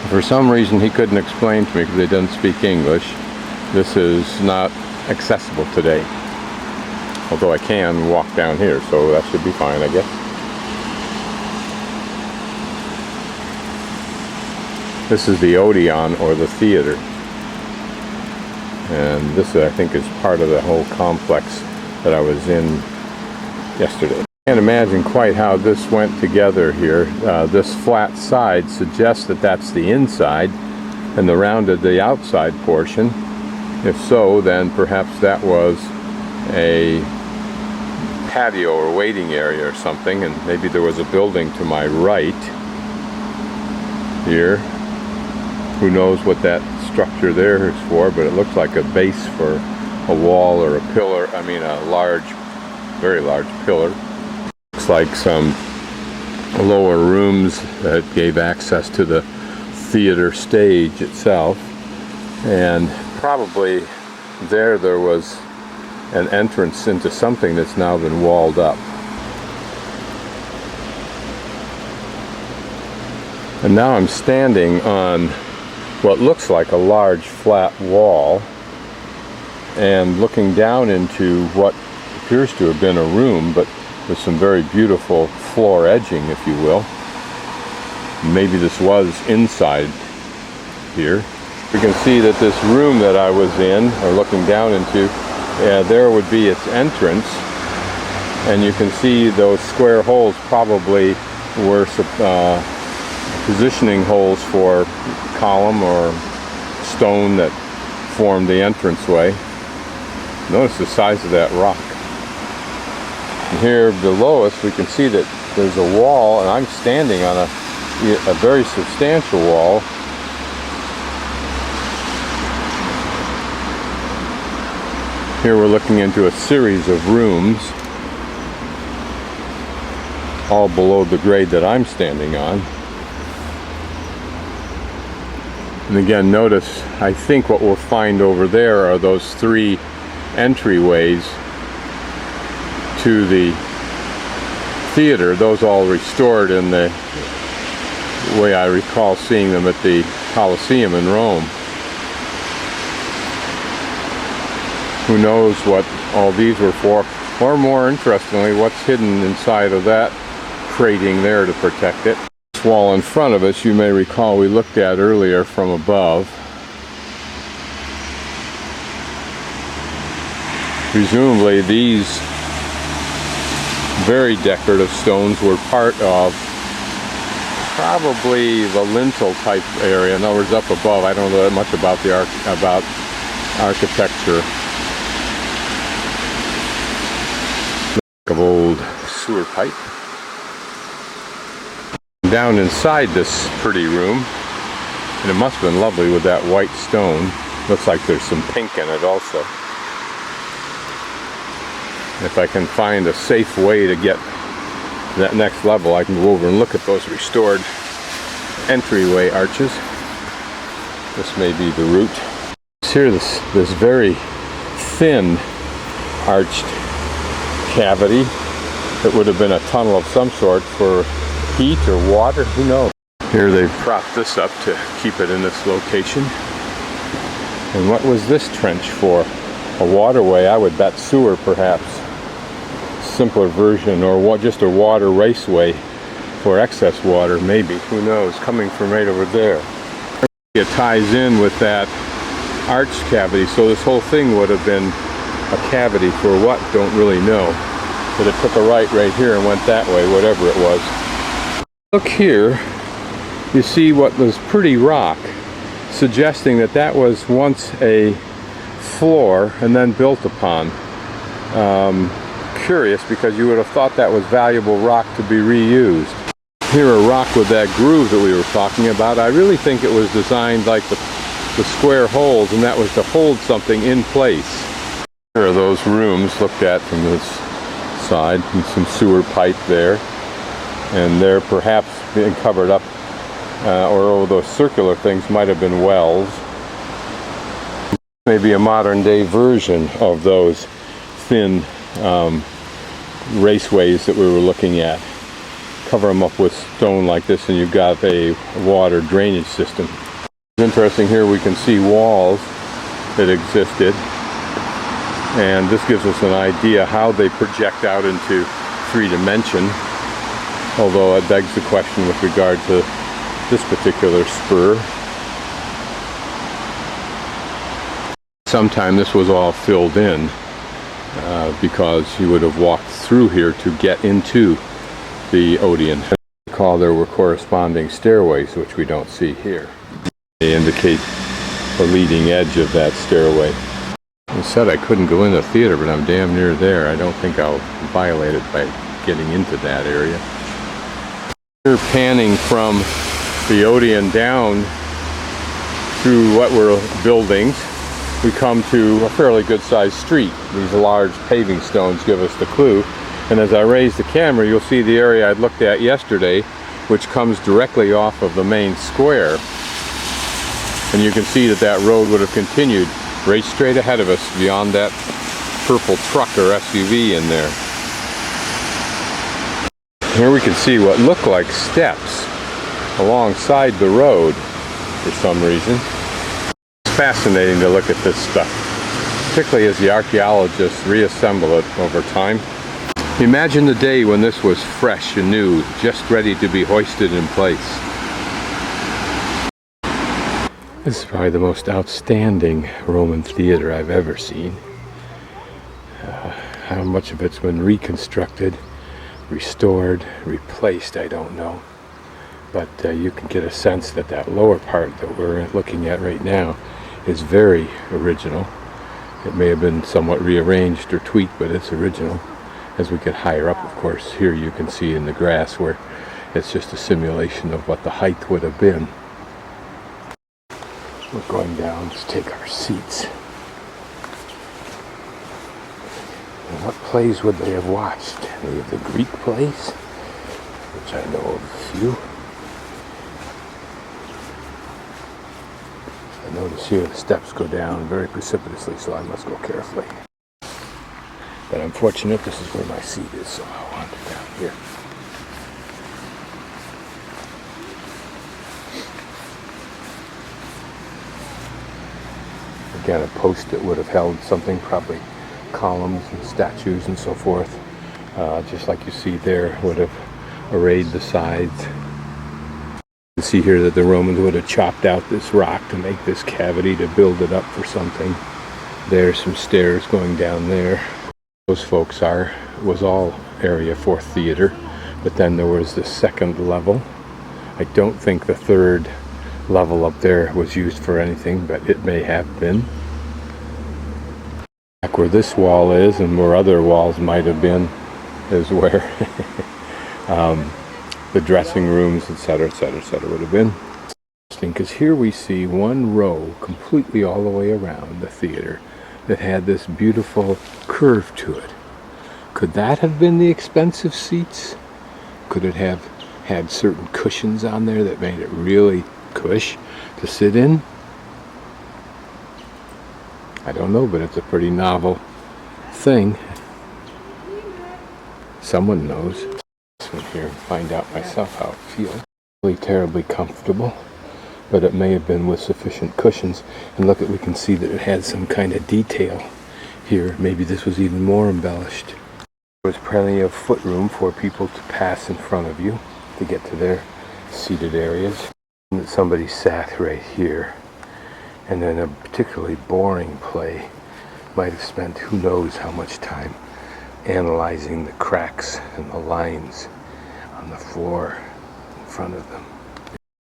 For some reason he couldn't explain to me, because they didn't speak English, this is not accessible today. Although I can walk down here, so that should be fine, I guess. This is the Odeon, or the theater. And this, I think, is part of the whole complex that I was in yesterday. I can't imagine quite how this went together here. This flat side suggests that that's the inside, and the rounded, the outside portion. If so, then perhaps that was a patio or waiting area or something, and maybe there was a building to my right here. Who knows what that structure there is for, but it looks like a base for a wall or a pillar. I mean, a large, very large pillar. Looks like some lower rooms that gave access to the theater stage itself, and probably there was an entrance into something that's now been walled up. And now I'm standing on what looks like a large flat wall and looking down into what appears to have been a room, but with some very beautiful floor edging, if you will. Maybe this was inside here. You can see that this room that I was in, or looking down into, there would be its entrance, and you can see those square holes probably were positioning holes for column or stone that formed the entranceway. Notice the size of that rock. And here below us we can see that there's a wall, and I'm standing on a very substantial wall. Here we're looking into a series of rooms, all below the grade that I'm standing on. And again, notice, I think what we'll find over there are those three entryways to the theater. Those all restored in the way I recall seeing them at the Colosseum in Rome. Who knows what all these were for, or more interestingly, what's hidden inside of that crating there to protect it. This wall in front of us, you may recall, we looked at earlier from above. Presumably these very decorative stones were part of probably the lintel type area. In other words, up above. I don't know that much about the architecture. Of old sewer pipe. Down inside this pretty room, and it must have been lovely with that white stone. Looks like there's some pink in it also. If I can find a safe way to get to that next level, I can go over and look at those restored entryway arches. This may be the route. Here, this very thin arched cavity that would have been a tunnel of some sort for heat or water, who knows. Here they've propped this up to keep it in this location. And what was this trench for? A waterway, I would bet. Sewer, perhaps. Simpler version, or just a water raceway for excess water, maybe, who knows, coming from right over there. It ties in with that arched cavity, so this whole thing would have been a cavity for what, don't really know. But it took a right here and went that way, whatever it was. Look here, you see what was pretty rock, suggesting that that was once a floor and then built upon. Curious, because you would have thought that was valuable rock to be reused. Here, a rock with that groove that we were talking about, I really think it was designed like the square holes, and that was to hold something in place. Here are those rooms looked at from this side, and some sewer pipe there, and they're perhaps being covered up, or those circular things might have been wells. Maybe a modern day version of those thin raceways that we were looking at. cover them up with stone like this, and you've got a water drainage system. It's interesting, here we can see walls that existed, and this gives us an idea how they project out into 3-dimension, although it begs the question with regard to this particular spur. Sometime this was all filled in because you would have walked through here to get into the Odeon. Recall there were corresponding stairways, which we don't see here. They indicate the leading edge of that stairway. I said I couldn't go in the theater, but I'm damn near there. I don't think I'll violate it by getting into that area. We're panning from the Odeon down through what were buildings. We come to a fairly good-sized street. These large paving stones give us the clue. And as I raise the camera, you'll see the area I'd looked at yesterday, which comes directly off of the main square. And you can see that that road would have continued right straight ahead of us beyond that purple truck or SUV in there. Here we can see what look like steps alongside the road for some reason. It's fascinating to look at this stuff, particularly as the archaeologists reassemble it over time. Imagine the day when this was fresh and new, just ready to be hoisted in place. This is probably the most outstanding Roman theater I've ever seen. How much of it's been reconstructed, restored, replaced, I don't know. But you can get a sense that that lower part that we're looking at right now is very original. It may have been somewhat rearranged or tweaked, but it's original. As we get higher up, of course, here you can see in the grass where it's just a simulation of what the height would have been. We're going down to take our seats. And what plays would they have watched? Any of the Greek plays, which I know of a few. I notice here the steps go down very precipitously, so I must go carefully. But I'm fortunate this is where my seat is, so I'll wander down here. Again, a post that would have held something, probably columns and statues and so forth. Just like you see there, would have arrayed the sides. You can see here that the Romans would have chopped out this rock to make this cavity to build it up for something. There's some stairs going down there. Those folks was all area for theater, but then there was the second level. I don't think the third level up there was used for anything, but it may have been. Back where this wall is and where other walls might have been is where the dressing rooms, etc., would have been. Interesting, because here we see one row completely all the way around the theater that had this beautiful curve to it. Could that have been the expensive seats? Could it have had certain cushions on there that made it really cush to sit in? I don't know, but it's a pretty novel thing. Someone knows. This one here and find out myself how it feels. Really terribly comfortable, but it may have been with sufficient cushions. And look, we can see that it had some kind of detail here. Maybe this was even more embellished. There was plenty of foot room for people to pass in front of you to get to their seated areas. And somebody sat right here, and then a particularly boring play might have spent who knows how much time analyzing the cracks and the lines on the floor in front of them.